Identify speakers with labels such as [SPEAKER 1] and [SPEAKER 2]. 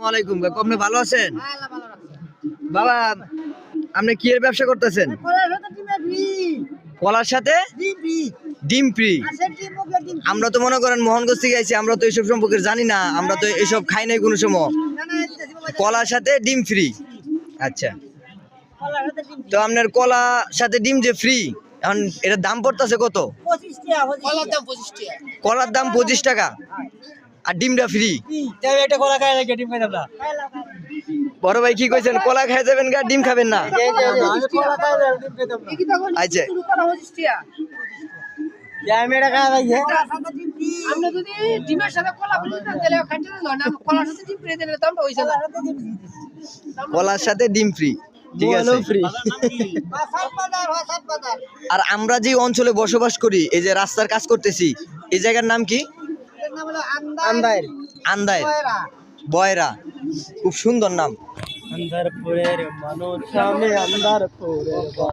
[SPEAKER 1] ওয়ালাইকুম কাকু, আপনি ভালো আছেন? বাবা, আপনি কি এর ব্যবসা করতেছেন? কলার সাথে ডিম ফ্রি। আমরা তো মনে করেন মোহনগঞ্জ থেকে আইছি, আমরা তো এইসব সম্পর্কে জানি না, আমরা তো এইসব খাই নাই কোনো সময়। কলার সাথে ডিম ফ্রি, আচ্ছা। তো আপনার কলার সাথে ডিম যে ফ্রি, এখন এটার দাম পড়তেছে কত? কলার দাম 25 টাকা আর ডিমটা ফ্রি। বড় ভাই কি কইছেন, কলা খাই যাবেন গা, ডিম খাবেন না? আচ্ছা, কলার সাথে ডিম ফ্রি, ঠিক আছে। আর আমরা যে অঞ্চলে বসবাস করি, এই যে রাস্তার কাজ করতেছি, এই জায়গার নাম কি? আন্দাইল বয়রা, খুব সুন্দর নাম।